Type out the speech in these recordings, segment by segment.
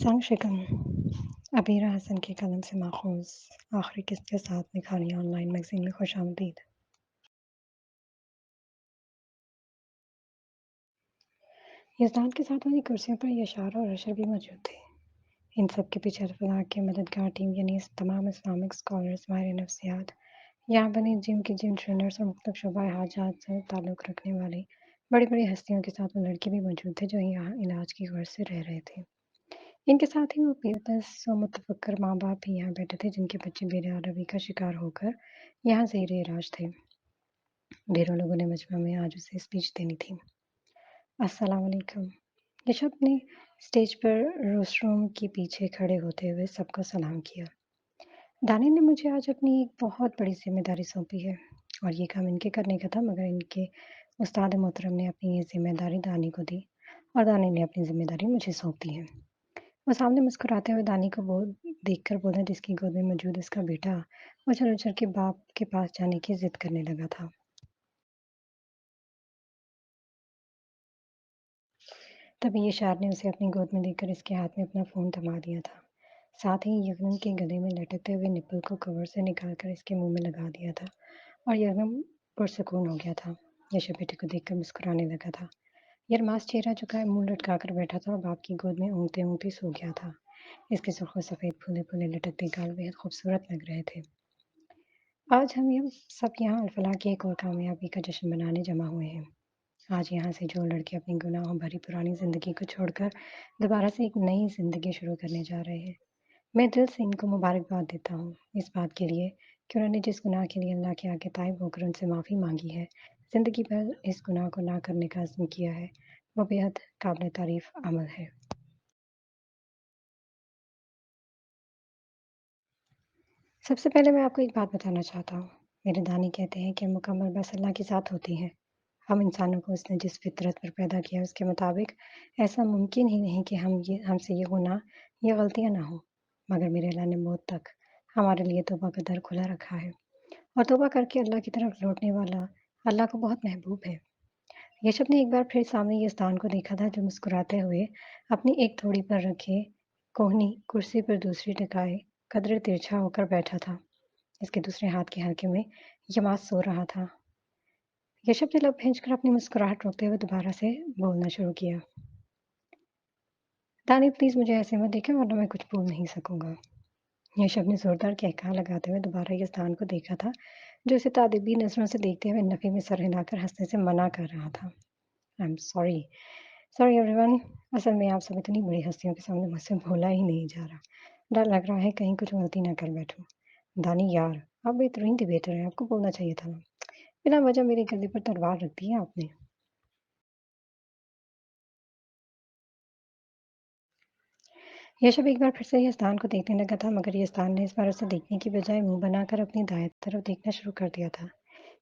संशिकन अबीरा हसन के कलम से माखूज आखिरी किस्त के साथ निखारियाँ ऑनलाइन मैगजीन में खुशामदीद। यज़दान के साथ वाली कुर्सियों पर यशार और अशर भी मौजूद थे। इन सब के पीछे अल्फलाह की मददगार टीम यानी तमाम इस्लामिक स्कॉलर्स माहिर नफ्सियात, यहाँ बने जिम के जिम ट्रेनर्स और मुख्तलिफ शुबा हाजात से ताल्लुक़ रखने वाले बड़ी बड़ी हस्तियों के साथ वो लड़के भी मौजूद थे जो यहाँ इलाज की गर्ज से रह रहे थे। इनके साथ ही वो बेबस व मुतफक्कर माँ बाप भी यहाँ बैठे थे जिनके बच्चे बेरहमी का शिकार होकर यहाँ ज़ेर इलाज थे। ढेरों लोगों ने मजमा में आज उसे स्पीच देनी थी। अस्सलाम वालेकुम। ये शब्द ने स्टेज पर रोस्टरूम के पीछे खड़े होते हुए सबको सलाम किया। दानी ने मुझे आज अपनी एक बहुत बड़ी जिम्मेदारी सौंपी है और ये काम इनके करने का था, मगर इनके उस्ताद मोहतरम ने अपनी ये जिम्मेदारी दानी को दी और दानी ने अपनी जिम्मेदारी मुझे सौंप दी है। वो सामने मुस्कुराते हुए दानी को देखकर बोला जिसकी गोद में मौजूद उसका बेटा उछल उछल के बाप के पास जाने की जिद करने लगा था। तभी इशार ने उसे अपनी गोद में लेकर इसके हाथ में अपना फ़ोन थमा दिया था। साथ ही यगनम के गले में लटकते हुए निप्पल को कवर से निकालकर इसके मुंह में लगा दिया था और यगनम पुरसुकून हो गया था। यशो बेटे को देखकर मुस्कुराने लगा था। यरमास चेहरा झुकाए मुंह लटकाकर बैठा था और बाप की गोद में ऊँघते ऊँघते सो गया था। इसके सुर्ख सफ़ेद फूले फूले लटकते गाल बेहद खूबसूरत लग रहे थे। आज हम ये सब यहाँ अल्फलाह की एक और कामयाबी का जश्न मनाने जमा हुए हैं। आज यहाँ से जो लड़के अपनी गुनाहों भरी पुरानी ज़िंदगी को छोड़कर दोबारा से एक नई ज़िंदगी शुरू करने जा रहे हैं, मैं दिल से इनको मुबारकबाद देता हूँ इस बात के लिए कि उन्होंने जिस गुनाह के लिए अल्लाह के आगे ताइब होकर उनसे माफ़ी मांगी है, ज़िंदगी भर इस गुनाह को ना करने का अज़्म किया है, वो बेहद काबिल तारीफ़ अमल है। सबसे पहले मैं आपको एक बात बताना चाहता हूँ। मेरे दानी कहते हैं कि मुकम्मल बस अल्लाह के साथ होती है। हम इंसानों को उसने जिस फितरत पर पैदा किया उसके मुताबिक ऐसा मुमकिन ही नहीं कि हमसे ये गुनाह या गलतियाँ ना हो। मगर मेरे अल्लाह ने मौत तक हमारे लिए तौबा का दर खुला रखा है और तौबा करके अल्लाह की तरफ लौटने वाला अल्लाह को बहुत महबूब है। यशब ने एक बार फिर सामने यज़दान को देखा था जो मुस्कुराते हुए अपनी एक थोड़ी पर रखे कोहनी कुर्सी पर दूसरी टिकाए कदरे तिरछा होकर बैठा था। इसके दूसरे हाथ के हल्के में यमास सो रहा था। ऋषभ ने लब खींचकर अपनी मुस्कुराहट रोकते हुए दोबारा से बोलना शुरू किया। दानी प्लीज मुझे ऐसे मत देखें वरना मैं कुछ बोल नहीं सकूंगा। ऋषभ ने जोरदार कहका लगाते हुए दोबारा यज़दान को देखा था जो उसे तादिबी नजरों से देखते हुए नफी में सर हिलाकर हंसने से मना कर रहा था। I am sorry, sorry everyone. असल में आप सब इतनी बड़ी हस्तियों के सामने मुझसे भोला ही नहीं जा रहा। डर लग रहा है कहीं कुछ गलती ना कर बैठूं। दानी यार, आप बेहतरीन डिबेटर हैं, आपको बोलना चाहिए था ना। बिना वजह मेरे गले पर तलवार रख दी है आपने। यशब एक बार फिर से यज़दान को देखने लगा था, मगर यज़दान ने इस बार उसे देखने की बजाय मुंह बनाकर अपनी दाएं तरफ देखना शुरू कर दिया था।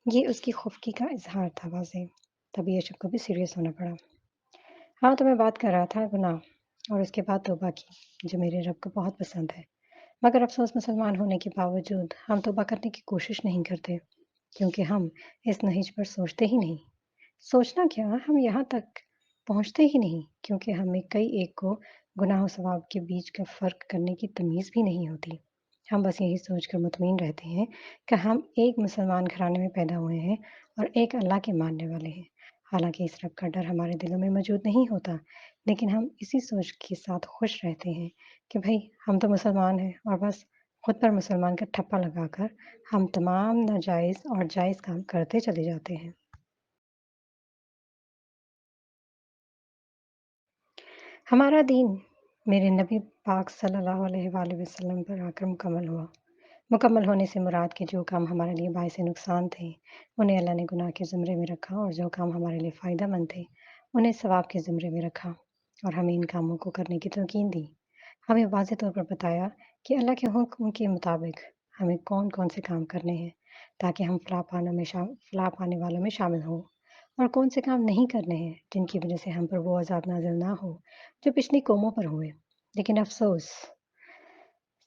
ये उसकी खुफकी का इजहार था वाज़ेह। तभी यशब को भी सीरियस होना पड़ा। हाँ, तो मैं बात कर रहा था गुनाह और उसके बाद तौबा की, जो मेरे रब को बहुत पसंद है। मगर अफ़सोस मुसलमान होने के बावजूद हम तौबा करने की कोशिश नहीं करते, क्योंकि हम इस नहिज पर सोचते ही नहीं। सोचना क्या, हम यहाँ तक पहुँचते ही नहीं, क्योंकि हमें कई एक को गुनाह और सवाब के बीच का फ़र्क करने की तमीज़ भी नहीं होती। हम बस यही सोचकर मुतमईन रहते हैं कि हम एक मुसलमान घराने में पैदा हुए हैं और एक अल्लाह के मानने वाले हैं। हालाँकि इस रब का डर हमारे दिलों में मौजूद नहीं होता, लेकिन हम इसी सोच के साथ खुश रहते हैं कि भई हम तो मुसलमान हैं और बस खुद पर मुसलमान का ठप्पा लगाकर हम तमाम नाजायज़ और जायज़ काम करते चले जाते हैं। हमारा दीन मेरे नबी पाक सल्लल्लाहु अलैहि वसल्लम पर आकर मुकम्मल हुआ। मुकम्मल होने से मुराद के जो काम हमारे लिए बाइस नुकसान थे, उन्हें अल्लाह ने गुनाह के ज़ुमरे में रखा और जो काम हमारे लिए फ़ायदेमंद थे, उन्हें सवाब के ज़ुमरे में रखा और हमें इन कामों को करने की तलकीन दी। हमें वाज़ेह तौर पर बताया कि अल्लाह के हुक्म के मुताबिक हमें कौन-कौन से काम करने हैं, ताकि हम फ़लाह पाने वालों में शामिल हों। और कौन से काम नहीं करने हैं जिनकी वजह से हम पर वो अज़ाब नाज़िल ना हो जो पिछली कौमों पर हुए। लेकिन अफ़सोस,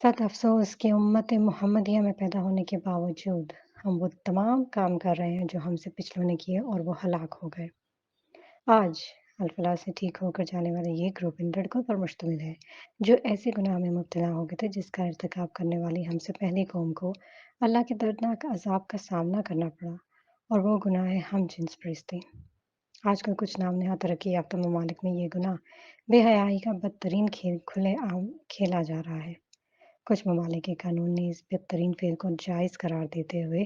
सत अफ़सोस कि उम्मत मुहम्मदिया में पैदा होने के बावजूद हम वो तमाम काम कर रहे हैं जो हमसे पिछलों ने किए और वो हलाक हो गए। आज अलफलाह से ठीक होकर जाने वाला ये ग्रुप इन लड़कों पर मुश्तमिल है, जो ऐसे गुनाह में मुब्तला हो गए थे जिसका इर्तिकाब करने वाली हमसे पहली कौम को अल्लाह के दर्दनाक अज़ाब का सामना करना पड़ा और वो गुनाह है हम जिन्स परस्ती। आजकल कुछ नाम नहा तरक्की याफ्ता ममालिक में ये गुनाह बेहयाई का बदतरीन खेल खुलेआम खेला जा रहा है। कुछ ममालिक के कानून ने इस बदतरीन फेल को जायज़ करार देते हुए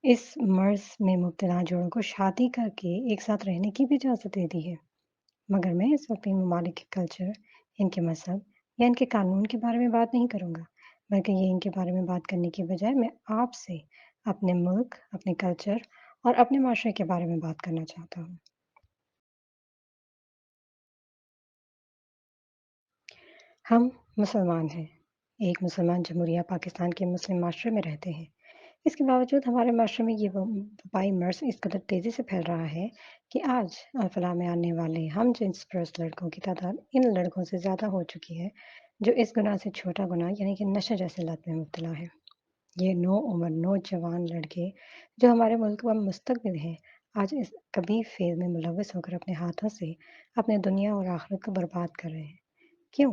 इस मर्ज़ में मुब्तला जोड़ों को शादी करके एक साथ रहने की भी इजाज़त दे दी है। मगर मैं इस वक्त इन ममालिक के कल्चर, इनके मज़हब या इनके कानून के बारे में बात नहीं करूँगा, बल्कि ये इनके बारे में बात करने की बजाय मैं आपसे अपने मुल्क, अपने कल्चर और अपने माशरे के बारे में बात करना चाहता हूँ। हम मुसलमान हैं। एक मुसलमान जमहूरिया पाकिस्तान के मुस्लिम माशरे में रहते हैं। इसके बावजूद हमारे माशरे में ये वबाई मर्ज़ इस कदर तेज़ी से फैल रहा है कि आज अल्फ़लाह में आने वाले हम जिन्स परस्त लड़कों की तादाद इन लड़कों से ज़्यादा हो चुकी है, जो इस गुनाह से छोटा गुनाह यानी कि नशे जैसे लत में मुब्तला है। ये नौउम्र नौजवान लड़के जो हमारे मुल्क का मुस्तकबिल हैं, आज इस कबीह फ़ेज़ में मुलव्वस होकर अपने हाथों से अपनी दुनिया और आखिरत को बर्बाद कर रहे हैं। क्यों?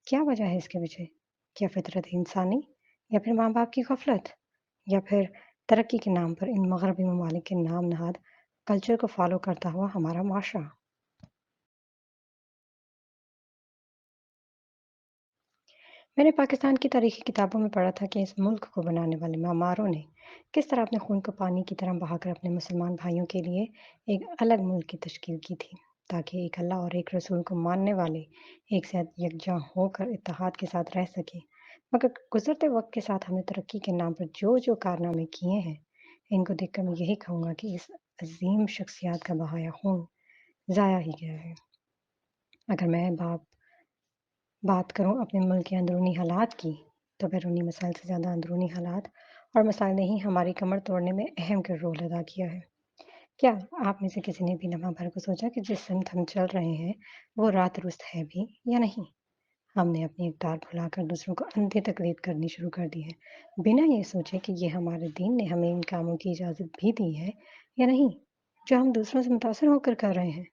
क्या वजह है इसके पीछे? क्या फ़ितरत इंसानी या फिर माँ-बाप की ग़फलत? या फिर तरक्की के नाम पर इन मग़रबी ममालिक के नाम नहाद कल्चर को फ़ॉलो करता हुआ हमारा माशरा? मैंने पाकिस्तान की तारीख़ी किताबों में पढ़ा था कि इस मुल्क को बनाने वाले मामारों ने किस तरह अपने खून को पानी की तरह बहाकर अपने मुसलमान भाइयों के लिए एक अलग मुल्क की तश्कील की थी, ताकि एक अल्लाह और एक रसूल को मानने वाले एक साथ यकजा होकर इत्तेहाद के साथ रह सकें। मगर गुज़रते वक़्त के साथ हमने तरक्की के नाम पर जो-जो कारनामे किए हैं, इनको देखकर मैं यही कहूँगा कि इस अज़ीम शख़्सियत का बहाया खून ज़ाया ही गया है। अगर मैं बात करूँ अपने मुल्क के अंदरूनी हालात की, तो बैरूनी मसाइल से ज़्यादा अंदरूनी हालात और मसाइल ने ही हमारी कमर तोड़ने में अहम किरदार अदा किया है। क्या आप में से किसी ने भी लम्हा भर को सोचा कि जिस सिमत हम चल रहे हैं, वो रात दुरुस्त है भी या नहीं? हमने अपनी इक़्तिदार भुलाकर दूसरों को अंधे तक़लीद करनी शुरू कर दी है, बिना ये सोचे कि ये हमारे दीन ने हमें इन कामों की इजाज़त भी दी है या नहीं, जो हम दूसरों से मुतासिर होकर कर रहे हैं।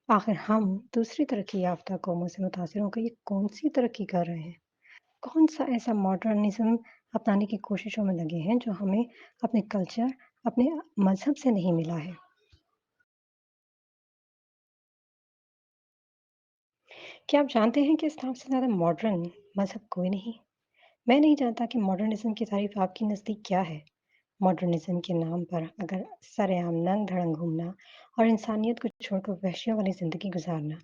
आखिर हम दूसरी तरक्की याफ्ता कौमों से मुतासिर होकर ये कौन-सी तरक्की कर रहे हैं? कौन-सा ऐसा मॉडर्निज़्म अपनाने की कोशिशों में लगे हैं, जो हमें अपने कल्चर, अपने मज़हब से नहीं मिला है? क्या आप जानते हैं कि इस्लाम से ज़्यादा मॉडर्न मज़हब कोई नहीं? मैं नहीं जानता कि मॉडर्निज़्म की तारीफ़ आपके नज़दीक क्या है? मॉडर्निज़्म के नाम पर अगर सरेआम नंग-धड़ंग घूमना और इंसानियत को छोड़कर वहशियों वाली ज़िंदगी गुज़ारना,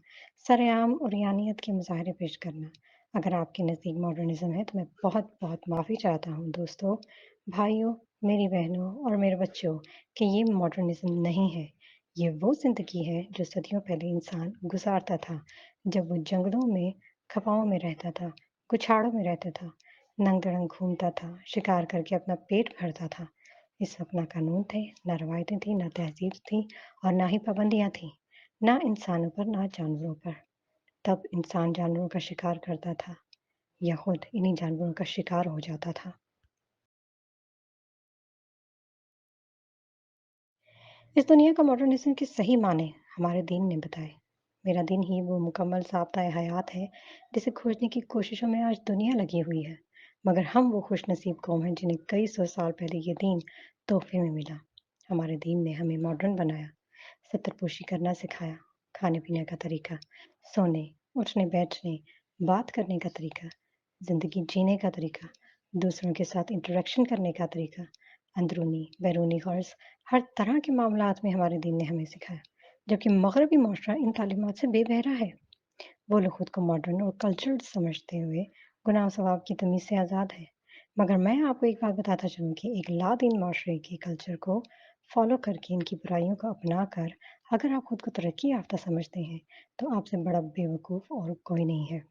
सरेआम उरियानियत के मुज़ाहरे पेश करना, अगर आपके नज़दीक मॉडर्निज़्म है, तो मैं बहुत-बहुत माफ़ी चाहता हूँ दोस्तों, भाइयों, मेरी बहनों और मेरे बच्चों कि ये मॉडर्निज़्म नहीं है। ये वो ज़िंदगी है जो सदियों पहले इंसान गुज़ारता था, जब वो जंगलों में, खपाओं में रहता था, गुछाड़ों में रहता था, नंग-धड़ंग घूमता था, शिकार करके अपना पेट भरता था। इस वक़्त ना कानून थे, ना रवायतें थीं, ना तहज़ीब थी और ना ही पाबंदियाँ थीं, ना इंसानों पर, ना जानवरों पर। तब इंसान जानवरों का शिकार करता था या खुद इन्हीं जानवरों का शिकार हो जाता था। इस दुनिया का मॉडर्निज़्म के सही माने हमारे दीन ने बताए। मेरा दीन ही वो मुकम्मल ज़ाब्ता-ए-हयात है, जिसे खोजने की कोशिशों में आज दुनिया लगी हुई है। मगर हम वो खुशनसीब कौम हैं जिन्हें कई सौ साल पहले ये दीन तोहफ़े में मिला। हमारे दीन ने हमें मॉडर्न बनाया, सत्तर-पोशी करना सिखाया, खाने-पीने का तरीका, सोने, उठने-बैठने, बात करने का तरीका, ज़िंदगी जीने का तरीका, दूसरों के साथ इंटरैक्शन करने का तरीका, अंदरूनी, बैरूनी ग़र्ज़ हर तरह के मामलात में हमारे दीन ने हमें सिखाया। जबकि मग़रबी माशरा इन तालीमात से बेबहरा है। वो लोग खुद को मॉडर्न और कल्चर्ड समझते हुए गुनाह और सवाब की तमीज़ से आज़ाद हैं। मगर मैं आपको एक बात बताता चलूँ कि एक लादीन माशरे के कल्चर को फ़ॉलो करके इनकी बुराइयों को अपना कर अगर आप खुद को तरक्की याफ़्ता समझते हैं, तो आपसे बड़ा बेवकूफ़ और कोई नहीं है।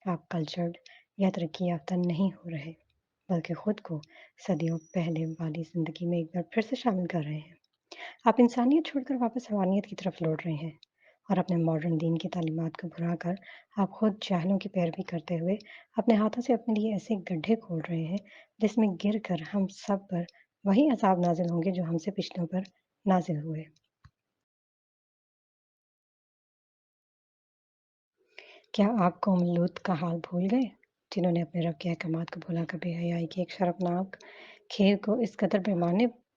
आप कल्चर्ड या तरक्की याफ़्ता नहीं हो रहे, बल्कि खुद को सदियों पहले वाली ज़िंदगी में एक बार फिर से शामिल कर रहे हैं। आप इंसानियत छोड़कर वापस हैवानियत की तरफ लौट रहे हैं और अपने मॉडर्न दीन की तालीमात को भुलाकर आप खुद जाहिलों की पैरवी करते हुए अपने हाथों से अपने लिए ऐसे गड्ढे खोद रहे हैं, जिसमें गिरकर हम सब पर वही अज़ाब नाज़िल होंगे जो हमसे पिछलों पर नाज़िल हुए। क्या आप कौम लूत का हाल भूल गए, जिन्होंने अपने रब के अहकामात को भुलाकर बेहयाई की एक शर्मनाक खेल को इस कदर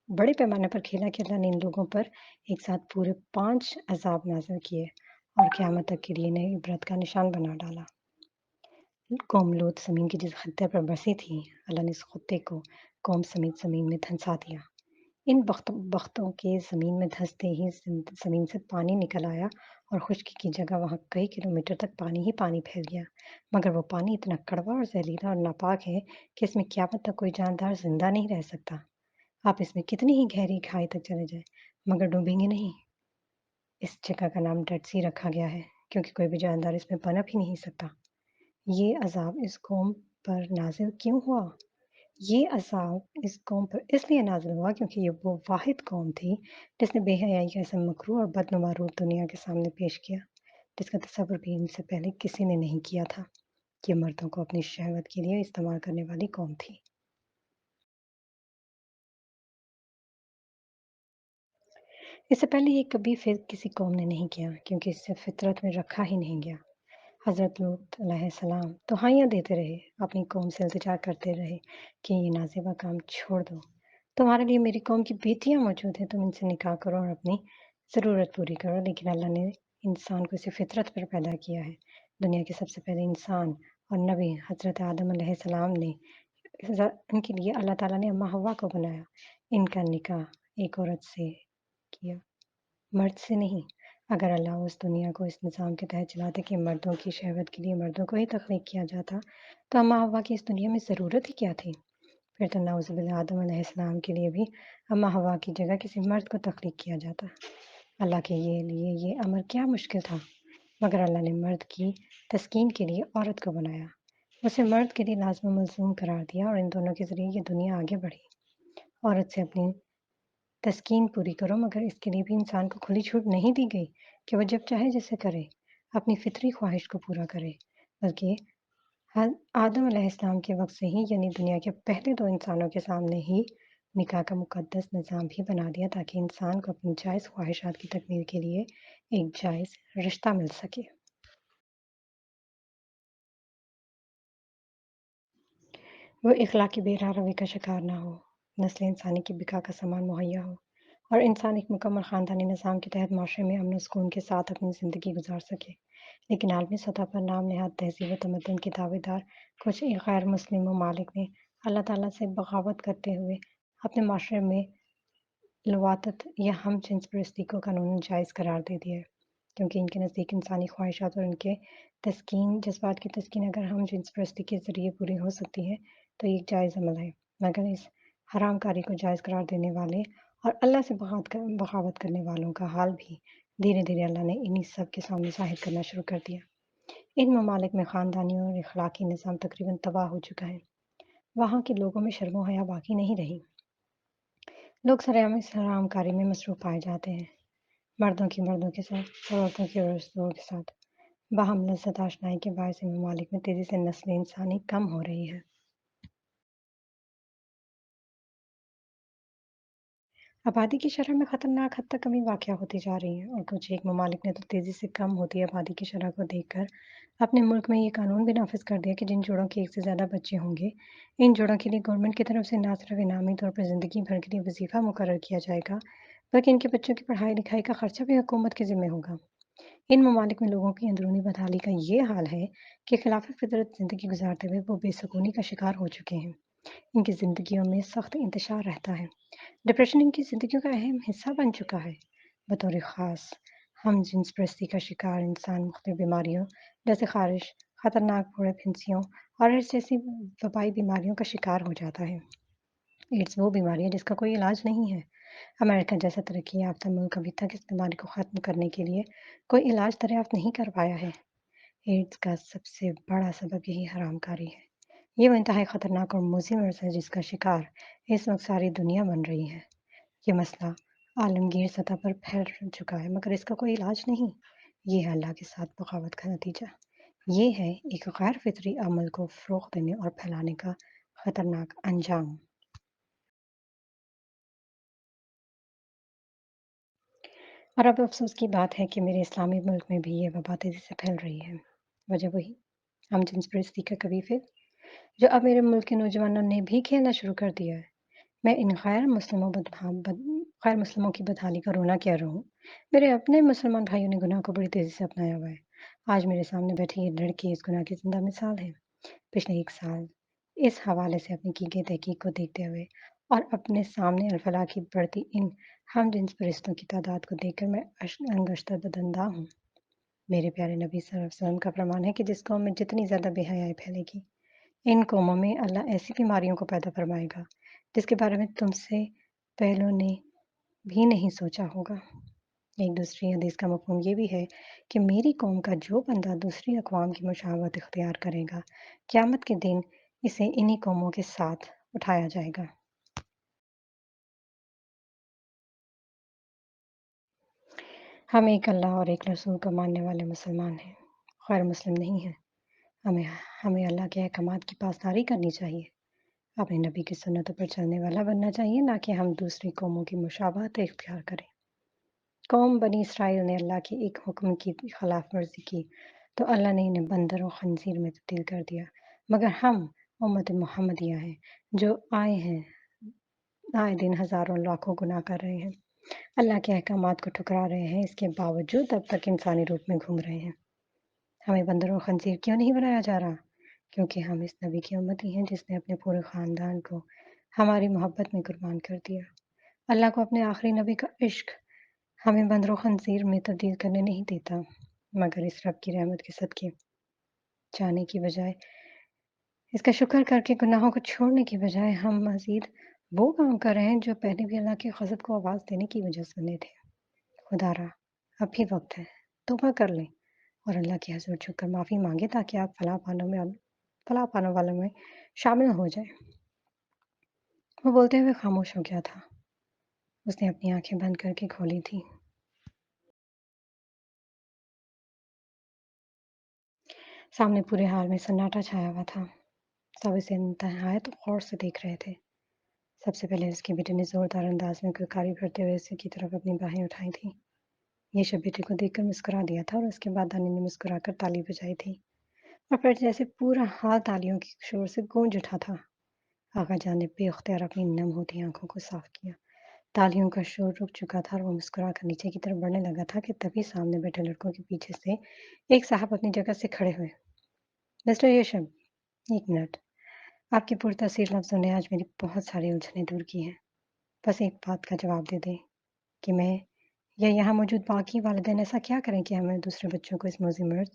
बड़े पैमाने पर खेला कि अल्लाह ने इन लोगों पर एक साथ पूरे 5 अज़ाब नाज़िल किए और क़यामत तक के लिए इन्हें इबरत का निशान बना डाला। कौम लूत ज़मीन की जिस खत्ते पर बसी थी, अल्लाह ने इस खत्ते को कौम समेत ज़मीन में धंसा दिया। इन बख्तों के ज़मीन में धँसते ही ज़मीन से पानी निकल आया और खुश्की की जगह वहाँ कई किलोमीटर तक पानी ही पानी फैल गया। मगर वो पानी इतना कड़वा और जहरीला और नापाक है कि इसमें क़यामत तक कोई जानदार ज़िंदा नहीं रह सकता। आप इसमें कितनी ही गहरी खाई तक चले जाएँ, मगर डूबेंगे नहीं। इस जगह का नाम डेड सी रखा गया है, क्योंकि कोई भी जानदार इसमें पनप ही नहीं सकता। ये अज़ाब इस कौम पर नाज़िल क्यों हुआ? ये अज़ाब इस कौम पर इसलिए नाज़िल हुआ क्योंकि ये वो वाहिद कौम थी जिसने बेहयाई का ऐसा मकरूह और बदनुमा रूप दुनिया के सामने पेश किया, जिसका तसव्वुर भी इनसे पहले किसी ने नहीं किया था। ये मर्दों को अपनी शहवत के लिए इस्तेमाल करने वाली कौम थी। इससे पहले ये कभी फिर किसी कौम ने नहीं किया, क्योंकि इससे फितरत में रखा ही नहीं गया। हज़रत लूत अलैहिस्सलाम दुहाइयाँ देते रहे, अपनी कौम से इल्तिजा करते रहे कि ये नाज़िबा काम छोड़ दो। तुम्हारे लिए मेरी कौम की बेटियाँ मौजूद हैं, तुम इनसे निकाह करो और अपनी ज़रूरत पूरी करो। लेकिन अल्लाह ने इंसान को इसी फितरत पर पैदा किया है। दुनिया के सबसे पहले इंसान और नबी हज़रत आदम अलैहिस्सलाम ने इनके लिए अल्लाह ताला ने अम्मा हव्वा को बनाया। इनका निकाह एक औरत से किया, मर्द से नहीं। अगर अल्लाह उस दुनिया को इस निज़ाम के तहत चलाते कि मर्दों की शहवत के लिए मर्दों को ही तख्लीक किया जाता, तो अम्मा हव्वा की इस दुनिया में ज़रूरत ही क्या थी? फिर तो नाउज़ुबिल्लाह आदम अलैहिस्सलाम के लिए भी अम्मा हव्वा की जगह किसी मर्द को तख्लीक किया जाता। अल्लाह के लिए ये अमर क्या मुश्किल था? मगर अल्लाह ने मर्द की तस्कीन के लिए औरत को बनाया। उसे मर्द के लिए लाज़िम मलज़ूम करार दिया और इन दोनों के ज़रिए ये दुनिया आगे बढ़ी। औरत से अपनी तस्कीन पूरी करो, मगर इसके लिए भी इंसान को खुली छूट नहीं दी गई कि वह जब चाहे जैसे करे, अपनी फितरी ख्वाहिश को पूरा करे। बल्कि आदम अलैहिस्सलाम के वक़्त से ही, यानी दुनिया के पहले 2 इंसानों के सामने ही निकाह का मुक़द्दस निज़ाम भी बना दिया, ताकि इंसान को अपनी जायज़ ख्वाहिशात की तकमील के लिए एक जायज़ रिश्ता मिल सके। वो इख़्लाक़ी बेरारवी का शिकार ना हो, नस्ल इंसानी की बिका का सामान मुहैया हो और इंसान एक मुकम्मल ख़ानदानी निज़ाम के तहत माशरे में अमन और सुकून के साथ अपनी ज़िंदगी गुज़ार सके। लेकिन आलमी सतह पर नाम नेहाद तहज़ीब व तमद्दुन के दावेदार कुछ गैर मुस्लिम ममालिक ने अल्लाह ताला से बगावत करते हुए अपने माशरे में लवातत या हम-जिन्स परस्ती को कानूनन जायज़ करार दे दिया है, क्योंकि इनके नज़दीक इंसानी ख्वाहिशात और इनके जज़्बात की तस्कीन अगर हम-जिन्स परस्ती के ज़रिए पूरी हो सकती है, तो ये एक जायज़ अमल है। मगर इस हराम कारी को जायज़ करार देने वाले और अल्लाह से बगावत करने वालों का हाल भी धीरे-धीरे अल्लाह ने इन्हीं सब के सामने ज़ाहिर करना शुरू कर दिया। इन ममालिक में ख़ानदानी और इख़लाक़ी निज़ाम तकरीबन तबाह हो चुका है। वहाँ के लोगों में शर्म और हया बाकी नहीं रही। लोग सरेआम इस हराम कारी में मसरूफ़ पाए जाते हैं। मर्दों की मर्दों के साथ और औरतों की औरतों के साथ बाहम लज़्ज़त आशनाई के बायस इन ममालिक में तेज़ी से नस्ल इंसानी कम हो रही है। आबादी की शरह में खतरनाक हद तक कमी वाक़या होती जा रही है और कुछ एक ममालिक ने तो तेज़ी से कम होती आबादी की शरह को देखकर अपने मुल्क में ये कानून भी नाफ़िज़ कर दिया कि जिन जोड़ों के एक से ज़्यादा बच्चे होंगे, इन जोड़ों के लिए गवर्नमेंट की तरफ से ना सिर्फ़ इनामी तौर पर ज़िंदगी भर के लिए वज़ीफ़ा मुकर्रर किया जाएगा, बल्कि इनके बच्चों की पढ़ाई-लिखाई का खर्चा भी हुकूमत के ज़िम्मे होगा। इन ममालिक में लोगों की अंदरूनी बदहाली का ये हाल है कि खिलाफ फितरत ज़िंदगी गुजारते हुए वो बेसुकूनी का शिकार हो चुके हैं। इनकी ज़िंदगियों में सख्त इंतशार रहता है। डिप्रेशन इनकी ज़िंदगियों का अहम हिस्सा बन चुका है। बतौर ख़ास हम जिन्स परस्ती का शिकार इंसान मुख्तलिफ बीमारियों जैसे ख़ारिश, ख़तरनाक फोड़े फिंसियों और एड्स जैसी वबाई बीमारियों का शिकार हो जाता है। एड्स वो बीमारी है जिसका कोई इलाज नहीं है। अमेरिका जैसा तरक्की याफ्ता मुल्क अभी तक इस बीमारी को ख़त्म करने के लिए कोई इलाज दरियाफ़्त नहीं कर पाया है। एड्स का सबसे बड़ा सबब यही हरामकारी है। ये वो इंतहाई ख़तरनाक और मुज़िम मर्ज़ है जिसका शिकार इस वक़्त सारी दुनिया बन रही है। ये मसला आलमगीर सतह पर फैल चुका है, मगर इसका कोई इलाज नहीं। ये है अल्लाह के साथ बगावत का नतीजा। ये है एक गैर फितरी अमल को फ़रोग़ देने और फैलाने का ख़तरनाक अंजाम। और अब अफ़सोस की बात है कि मेरे इस्लामी मुल्क में भी ये वबा तेज़ी से फैल रही है। वजह वही हम जिन्स परस्ती का कभी फिर जो अब मेरे मुल्क के नौजवानों ने भी खेलना शुरू कर दिया है। मैं इन गैर मुस्लिमों की बदहाली का रोना क्यों रहूं? मेरे अपने मुसलमान भाइयों ने गुनाह को बड़ी तेजी से अपनाया हुआ है। आज मेरे सामने बैठी ये लड़की इस गुनाह की जिंदा मिसाल है। पिछले 1 साल इस हवाले से अपनी की गई तहकीक को देखते हुए और अपने सामने अल-फलाह की बढ़ती इन हम-जिन्स फरिश्तों की तादाद को देखकर मैं अंगशतर बदंदा हूँ। मेरे प्यारे नबी सल्लल्लाहु अलैहि वसल्लम का फरमान है कि जिस कौम में जितनी ज़्यादा बेहयाई फैलेगी, इन कौमों में अल्लाह ऐसी बीमारियों को पैदा फरमाएगा, जिसके बारे में तुमसे पहलों ने भी नहीं सोचा होगा। एक दूसरी हदीस का मफ़हूम ये भी है कि मेरी कौम का जो बंदा दूसरी अक़वाम की मुशावरत इख्तियार करेगा, क़यामत के दिन इसे इन्हीं कौमों के साथ उठाया जाएगा। हम एक अल्लाह और एक रसूल को मानने वाले मुसलमान हैं, गैर मुस्लिम नहीं हैं। हमें हमें अल्लाह के अहकामात की पासदारी करनी चाहिए, अपने नबी की सुन्नतों पर चलने वाला बनना चाहिए, ना कि हम दूसरी कौमों की मुशाबहत इख्तियार करें। कौम बनी इसराइल ने अल्लाह के एक हुक्म की खिलाफ वर्जी की, तो अल्लाह ने इन्हें बंदर और खंजीर में तब्दील कर दिया। मगर हम उम्मत मोहम्मदिया हैं, जो आए दिन हज़ारों लाखों गुनाह कर रहे हैं। अल्लाह के अहकामात को ठुकरा रहे हैं, इसके बावजूद अब तक इंसानी रूप में घूम रहे हैं। हमें बंदर और खंजीर क्यों नहीं बनाया जा रहा? क्योंकि हम इस नबी की उम्मती हैं जिसने अपने पूरे ख़ानदान को हमारी मोहब्बत में कुर्बान कर दिया। अल्लाह को अपने आखिरी नबी का इश्क हमें बंदर और खंजीर में तब्दील करने नहीं देता, मगर इस रब की रहमत के सदके चाहने की बजाय इसका शुक्र करके गुनाहों को छोड़ने की बजाय हम मज़ीद वो काम कर रहे हैं जो पहले भी अल्लाह की ग़ज़ब को आवाज़ देने की वजह से बने थे। खुदारा अब भी वक़्त है, तौबा कर लें और अल्लाह के हज़ूर झुककर माफ़ी माँगे ताकि आप फलाह पाने वालों में शामिल हो जाएँ। वो बोलते हुए खामोश हो गया था। उसने अपनी आँखें बंद करके खोली थी। सामने पूरे हाल में सन्नाटा छाया हुआ था। सब इसे निहायत गौर से देख रहे थे। सबसे पहले उसके बेटे ने ज़ोरदार अंदाज़ में गुरकारी भरते हुए उसी की तरफ अपनी बाहें उठाई थीं। ये शब बेटे को देखकर मुस्कुरा दिया था और उसके बाद दानी ने मुस्कुराकर ताली बजाई थी और फिर जैसे पूरा हाल तालियों के शोर से गूंज उठा था। आगा जान ने बेख्तियार अपनी नम होती आंखों को साफ किया। तालियों का शोर रुक चुका था और वो मुस्कुरा कर नीचे की तरफ बढ़ने लगा था कि तभी सामने बैठे लड़कों के पीछे से एक साहब अपनी जगह से खड़े हुए। Mister Yashab, 1 minute. आपके पुरतसीर लफ्ज़ों ने आज मेरी बहुत सारी उलझनें दूर की हैं। बस एक बात का जवाब दे दें कि मैं या यहाँ मौजूद बाकी वालिदैन ऐसा क्या करें कि हमें दूसरे बच्चों को इस मौजी मर्ज़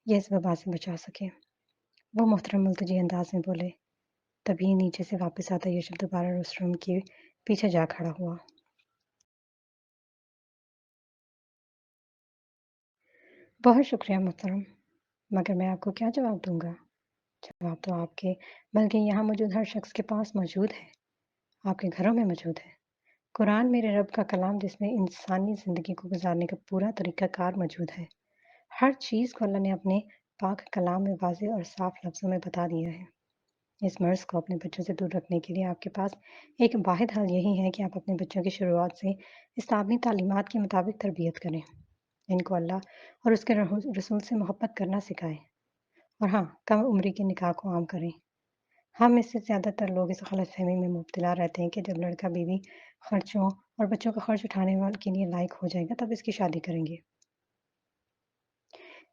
या इस वबा से बचा सकें? वो मुहतरम मुल्तजी अंदाज में बोले। तभी नीचे से वापस आता यशब दोबारा उस रूम के पीछे जा खड़ा हुआ। बहुत शुक्रिया मोहतरम, मगर मैं आपको क्या जवाब दूँगा? जवाब तो आपके बल्कि यहाँ मौजूद हर शख्स के पास मौजूद है, आपके घरों में मौजूद है। कुरान मेरे रब का कलाम जिसमें इंसानी ज़िंदगी को गुज़ारने का पूरा तरीक़ाकार मौजूद है। हर चीज़ को अल्लाह ने अपने पाक कलाम में वाज़ेह और साफ लफ्ज़ों में बता दिया है। इस मर्ज़ को अपने बच्चों से दूर रखने के लिए आपके पास एक वाहिद हल यही है कि आप अपने बच्चों की शुरुआत से इस्लामी तालीमात के मुताबिक तरबियत करें। इनको अल्लाह और उसके रसूल से मोहब्बत करना सिखाएँ और हाँ, कम उम्री के निकाह को आम करें। हम में से ज़्यादातर लोग इस गलतफ़हमी में मुब्तला रहते हैं कि जब लड़का बीवी खर्चों और बच्चों का खर्च उठाने वाले के लिए लायक हो जाएगा तब इसकी शादी करेंगे।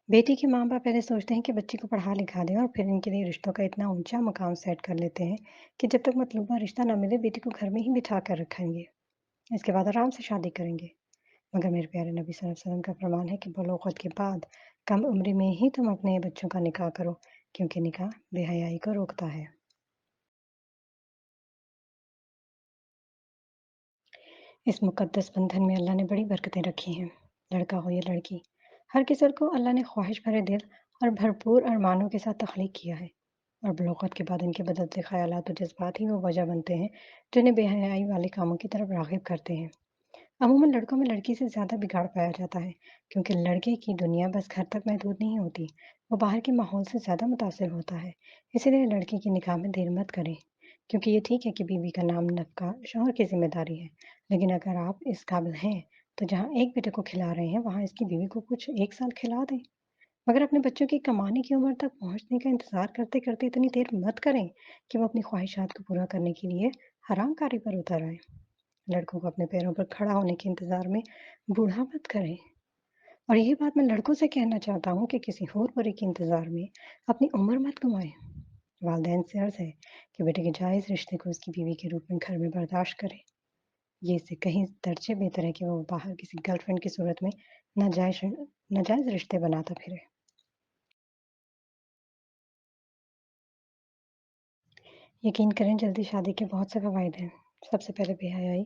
बेटी के माँ-बाप पहले सोचते हैं कि बच्ची को पढ़ा-लिखा दें और फिर इनके लिए रिश्तों का इतना ऊँचा मकाम सेट कर लेते हैं कि जब तक मतलूबा रिश्ता ना मिले बेटी को घर में ही बिठा कर रखेंगे। इसके बाद आराम से शादी करेंगे। मगर मेरे प्यारे नबी सल्लल्लाहु अलैहि वसल्लम का फरमान है कि बलूगत के बाद कम उम्र में ही तुम अपने बच्चों का निकाह करो, क्योंकि निकाह बेहयाई को रोकता है। इस मुक़द्दस बंधन में अल्लाह ने बड़ी बरकतें रखी हैं। लड़का हो या लड़की, हर किसी को अल्लाह ने ख्वाहिश भरे दिल और भरपूर अरमानों के साथ तख्लीक किया है और बलूगत के बाद इनके बदलते ख़यालात और जज़्बात ही वो वजह बनते हैं, जो इन्हें बेहयाई वाले कामों की तरफ राग़िब करते हैं। अमूमन लड़कों में लड़की से ज़्यादा बिगाड़ पाया जाता है, क्योंकि लड़के की दुनिया बस घर तक महदूद नहीं होती, वो बाहर के माहौल से ज़्यादा मुतासिर होता है। इसीलिए लड़की की निकाह में देर मत करें, क्योंकि ये ठीक है कि बीवी का नाम नफ़का शौहर की ज़िम्मेदारी है, लेकिन अगर आप इस काबिल हैं, तो जहाँ एक बेटे को खिला रहे हैं, वहाँ इसकी बीवी को कुछ 1 साल खिला दें। मगर अपने बच्चों की कमाने की उम्र तक पहुँचने का इंतज़ार करते-करते इतनी देर मत करें कि वो अपनी ख्वाहिशात को पूरा करने के लिए हराम कार्य पर उतर आएँ। लड़कों को अपने पैरों पर खड़ा होने के इंतज़ार में बूढ़ा मत करें। और ये बात मैं लड़कों से कहना चाहता हूँ कि किसी होर परी के इंतज़ार में अपनी उम्र मत गँवाएँ। वालिदैन से अर्ज़ है कि बेटे के जायज़ रिश्ते को उसकी बीवी के रूप में घर में बर्दाश्त करें। ये इससे कहीं दर्जे बेहतर है कि वो बाहर किसी गर्लफ्रेंड की सूरत में नाजायज़ नाजायज़ रिश्ते बनाता फिरे। यकीन करें जल्दी शादी के बहुत से फ़वाइद हैं। सबसे पहले बेहयाई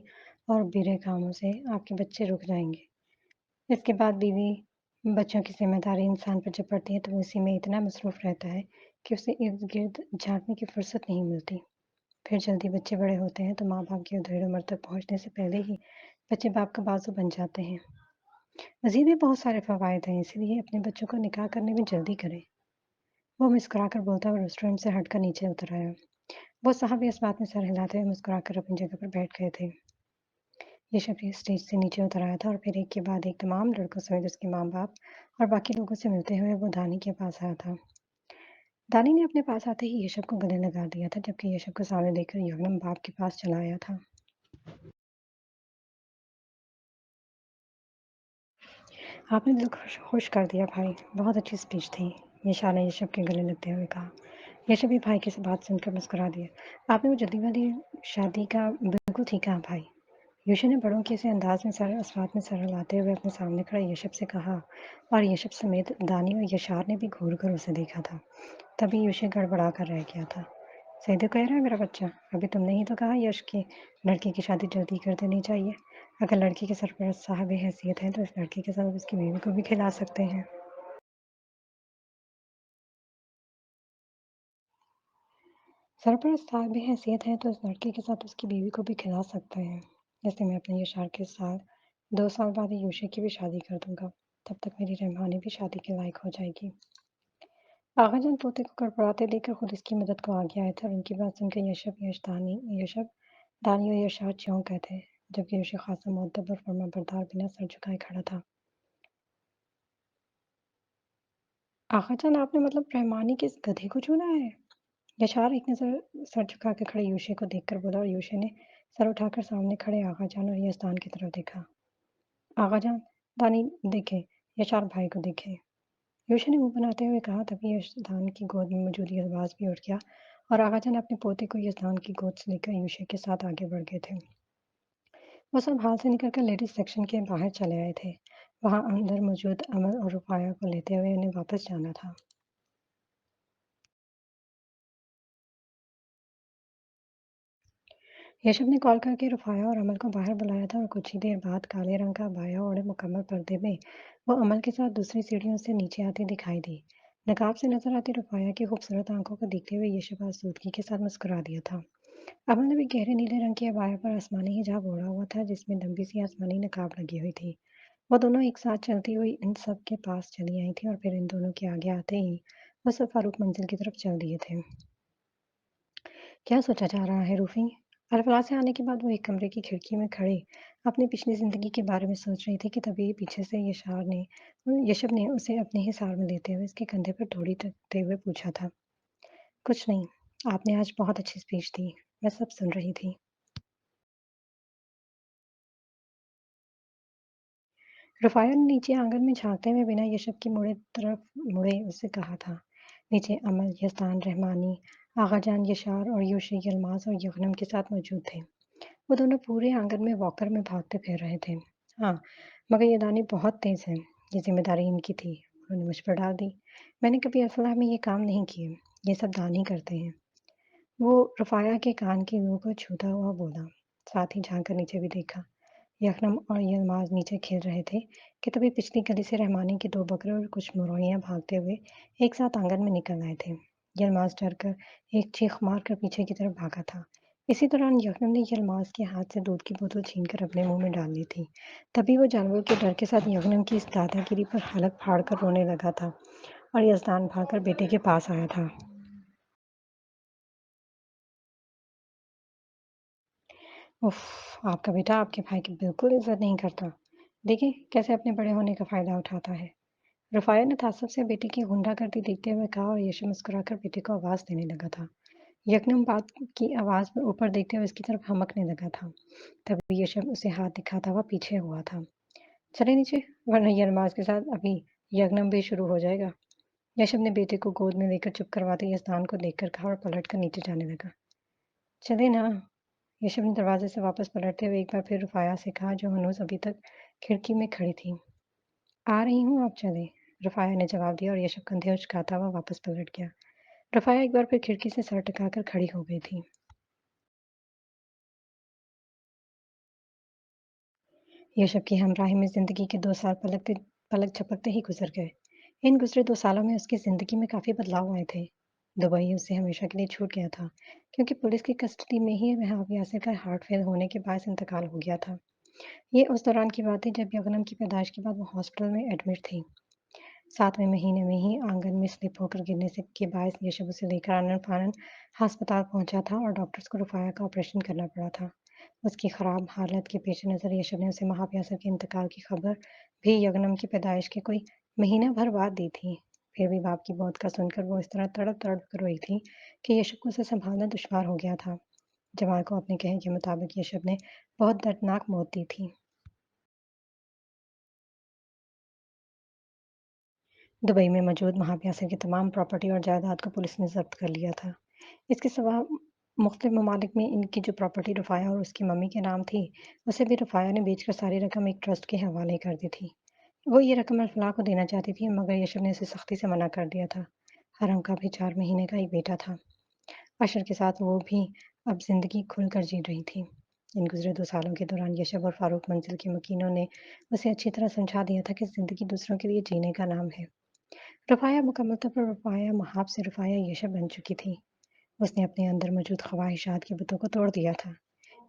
और बुरे कामों से आपके बच्चे रुक जाएँगे। इसके बाद बीवी, बच्चों की ज़िम्मेदारी इंसान पर जब पड़ती है तो वो इसी में इतना मसरूफ़ रहता है कि उसे इर्द-गिर्द झाँकने की फ़ुर्सत नहीं मिलती। फिर जल्दी बच्चे बड़े होते हैं तो माँ-बाप की अधेड़ उम्र तक पहुँचने से पहले ही बच्चे बाप का बाज़ू बन जाते हैं। मज़ीद भी बहुत सारे फ़वाइद हैं, इसीलिए अपने बच्चों को निकाह करने में जल्दी करें। वो मुस्कुराकर बोलता है और रेस्टोरेंट से हटकर नीचे उतर आया। वो साहब इस बात में सर हिलाते हुए मुस्कुराकर अपनी जगह पर बैठ गए थे। ये शख्स स्टेज से नीचे उतर आया था और फिर एक के बाद एक तमाम लड़कों समेत उसके माँ-बाप और बाकी लोगों से मिलते हुए वो दानी के पास आया था। दानी ने अपने पास आते ही यशब को गले लगा दिया था, जबकि यशब को सामने देखकर यगनम बाप के पास चला आया था। आपने दिल खुश खुश कर दिया भाई, बहुत अच्छी स्पीच थी। यशा ने यशब के गले लगते हुए कहा। यशब भी भाई की बात सुनकर मुस्कुरा दिया। आपने वो जल्दी वाली शादी का बिल्कुल ठीक कहा भाई। यूशी ने बड़ों के से अंदाज में सरल अस्वात में सरल आते हुए अपने सामने खड़े यशब से कहा और यशब समेत दानी और यशार ने भी घूर कर उसे देखा था। तभी यूशी गड़बड़ा कर रह गया था। सही तो कह रहा है मेरा बच्चा, अभी तुमने ही तो कहा यश की लड़की की शादी जल्दी कर देनी चाहिए। अगर लड़की के सरपरस्त साहब हैसियत हैं तो इस लड़की के साथ उसकी बीवी को भी खिला सकते हैं। सरपरस्त साहब हैसियत हैं तो इस लड़के के साथ उसकी बीवी को भी खिला सकते हैं। जैसे मैं अपने यशार के साथ 2 साल बाद ही यूशी की भी शादी कर दूंगा। तब तक मेरी रहमानी भी शादी के लायक हो जाएगी। आगाजान तोते को कड़पड़ाते देखकर खुद इसकी मदद को आगे आए थे और उनकी बात सुनकर यशब दानी और यशार चौंक गए थे, जबकि यूशी खासा मुअद्दब और फर्माबरदार बिना सर झुकाए खड़ा था। आगाजान आपने मतलब रहमानी के इस गधे को चुना है? यशार एक नज़र सर झुका के खड़े यूशी को देखकर बोला और यूशी ने सर उठाकर सामने खड़े आगाजान और यजदान की तरफ देखा। आगाजान, दानी देखे, यशार भाई को देखे। यूशी ने मुंह बनाते हुए कहा, तभी यजदान की गोद में मौजूद यशबाज भी उठ गया और आगाजान अपने पोते को यजदान की गोद से लेकर यूशी के साथ आगे बढ़ गए थे। वो सब हाल से निकलकर लेडीज सेक्शन के बाहर चले आए थे। वहां अंदर मौजूद अमर और रुपाया को लेते हुए उन्हें वापस जाना था। यशब ने कॉल करके रुफाया और अमल को बाहर बुलाया था और कुछ ही देर बाद काले रंग का बाया ओढ़े मुकम्मल पर्दे में वो अमल के साथ दूसरी सीढ़ियों से नीचे आती दिखाई दी। नकाब से नजर आती रुफाया की खूबसूरत आंखों को देखते हुए यशब आसूदगी के साथ मुस्कुरा दिया था। अमल ने भी गहरे नीले रंग की अबाया पर आसमानी हिजाब ओढ़ा हुआ था, जिसमें लंबी सी आसमानी नकाब लगी हुई थी। वो दोनों एक साथ चलती हुई इन सब के पास चली आई थी और फिर इन दोनों के आगे आते ही वो सब फारूक मंजिल की तरफ चल दिए थे। क्या सोचा जा रहा है रूफी? अलफला से आने के बाद वो एक कमरे की खिड़की में खड़े अपनी पिछली जिंदगी के बारे में सोच रही थी कि तभी पीछे से यशब ने उसे अपने ही सार में लेते हुए इसके कंधे पर थोड़ी रखते हुए पूछा था। कुछ नहीं, आपने आज बहुत अच्छी स्पीच दी, मैं सब सुन रही थी। रुफ़ाया ने नीचे आंगन में झाँकते हुए बिना यशब की मुड़े उससे कहा था। नीचे अमल, यज़दान, रहमानी, आगाजान, यशार और यूशी, यलमाज़ और यगनम के साथ मौजूद थे। वो दोनों पूरे आंगन में वॉकर में भागते फिर रहे थे। हाँ, मगर ये दानी बहुत तेज़ है। ये ज़िम्मेदारी इनकी थी। उन्होंने मुझ पर डाल दी। मैंने कभी असल में ये काम नहीं किए। ये सब दानी करते हैं। वो रुफ़ाया के कान की नोक को छूता हुआ बोला, साथ ही झाँककर नीचे भी देखा। यकनम और यलमाज़ नीचे खेल रहे थे कि तभी पिछली गली से रहमानी के 2 बकरे और कुछ मुर्गियाँ भागते हुए एक साथ आंगन में निकल आए थे। यलमाज़ डरकर एक चीख मारकर पीछे की तरफ भागा था। इसी दौरान यकनम ने यलमाज़ के हाथ से दूध की बोतल छीनकर अपने मुंह में डाल ली थी। तभी वो जानवर के डर के साथ यकनम की इस दादागिरी पर हलक फाड़कर रोने लगा था और यज़दान भागकर बेटे के पास आया था। उफ़! आपका बेटा आपके भाई की बिल्कुल इज़्ज़त नहीं करता। देखिए कैसे अपने बड़े होने का फ़ायदा उठाता है। रफ़ाया ने तासुब से बेटे की गुंडागर्दी देखते हुए कहा और यशब मुस्कुराकर बेटे को आवाज़ देने लगा था। यकदम बात की आवाज़ में ऊपर देखते हुए उसकी तरफ हमकने लगा था। तभी यशब उसे हाथ दिखाता हुआ पीछे हुआ था। चले नीचे, वरना ये नमाज़ के साथ अभी यगनम भी शुरू हो जाएगा। यशब ने बेटे को गोद में लेकर चुप करवाते यज़दान को देखकर कहा और पलट कर नीचे जाने लगा। चले ना। यशब ने दरवाजे से वापस पलटते हुए एक बार फिर रुफ़ाया से कहा जो हनूज़ अभी तक खिड़की में खड़ी थी। आ रही हूँ, आप चलें। रुफ़ाया ने जवाब दिया और यशब कंधे उचकाता हुआ वापस पलट गया। रुफ़ाया एक बार फिर खिड़की से सर टिकाकर खड़ी हो गई थी। यशब की हमराही में ज़िंदगी के 2 साल पलक झपकते ही गुज़र गए। इन गुज़रे 2 सालों में उसकी ज़िंदगी में काफ़ी बदलाव आए थे। दुबई उससे हमेशा के लिए छूट गया था, क्योंकि पुलिस की कस्टडी में ही वहाब यासिर का हार्ट फेल होने के बायस इंतकाल हो गया था। ये उस दौरान की बात है जब यगनम की पैदाइश के बाद वो हॉस्पिटल में एडमिट थी। 7वें महीने में ही आंगन में स्लिप होकर गिरने से के बायस यशब उसे लेकर आनन-फानन अस्पताल पहुंचा था और डॉक्टर्स को रुफ़ाया का ऑपरेशन करना पड़ा था। उसकी खराब हालत के पेश नज़र यशब ने उसे महाब यासिर के इंतकाल की खबर भी यगनम की पैदाइश के कोई महीना भर बाद दी थी। फिर भी बाप की मौत का सुनकर वो इस तरह तड़प-तड़प कर रोई थी कि यशब को उसे सँभालना दुश्वार हो गया था। जमाल को अपने कहे के मुताबिक यशब ने बहुत दर्दनाक मौत दी थी। दुबई में मौजूद महाब यासिर की तमाम प्रॉपर्टी और जायदाद को पुलिस ने ज़ब्त कर लिया था। इसके सिवा मुख्तलिफ ममालिक में इनकी जो प्रॉपर्टी रुफ़ाया और उसकी मम्मी के नाम थी, उसे भी रुफ़ाया ने बेचकर सारी रकम एक ट्रस्ट के हवाले कर दी थी। वो ये रकम अल्फलाह को देना चाहती थी, मगर यशब ने उसे सख्ती से मना कर दिया था। हरम का भी 4 महीने का एक बेटा था। अशर के साथ वो भी अब ज़िंदगी खुलकर जी रही थी। इन गुज़रे 2 सालों के दौरान यशब और फ़ारूक मंजिल के मकीनों ने उसे अच्छी तरह समझा दिया था कि ज़िंदगी दूसरों के लिए जीने का नाम है। रुफ़ाया मुकम्मल तौर पर रुफ़ाया महाब से रुफ़ाया यशब बन चुकी थी। उसने अपने अंदर मौजूद ख़वाहिशात के बुतों को तोड़ दिया था,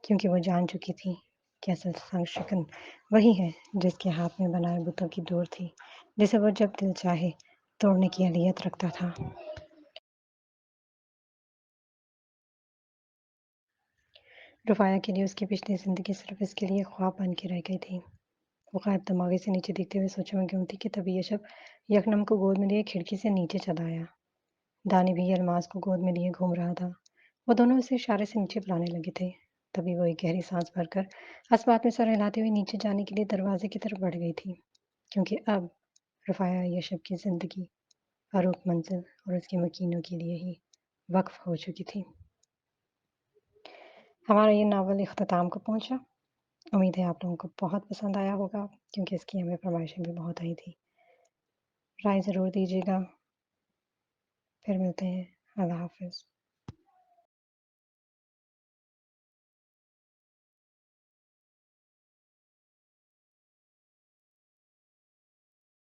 क्योंकि वो जान चुकी थी कि असल शिकन वही है जिसके हाथ में बनाए बुतों की डोर थी, जिसे वो जब दिल चाहे तोड़ने की अहलियत रखता था। रुफ़ाया के लिए उसकी पिछली ज़िंदगी सिर्फ़ इसके लिए ख्वाब बन के रह गई थी। वो ख़ैर दिमागी से नीचे देखते हुए सोचों में गुम थी कि तभी यशब यकनम को गोद में लिए खिड़की से नीचे चला आया। दानी भी अल्मास को गोद में लिए घूम रहा था। वो दोनों उसे इशारे से नीचे बुलाने लगे थे। तभी वो एक गहरी सांस भरकर अस्पताल में सर हिलाते हुए नीचे जाने के लिए दरवाजे की तरफ बढ़ गई थी, क्योंकि अब रुफ़ाया यशब की ज़िंदगी फ़ारूक मंजिल और उसके मकीनों के लिए ही वक्फ हो चुकी थी। हमारा ये नावल इख्तिताम को पहुंचा। उम्मीद है आप लोगों को बहुत पसंद आया होगा, क्योंकि इसकी हमें फरमाइशें भी बहुत आई थी। राय ज़रूर दीजिएगा। फिर मिलते हैं। अल्लाह हाफ़िज़।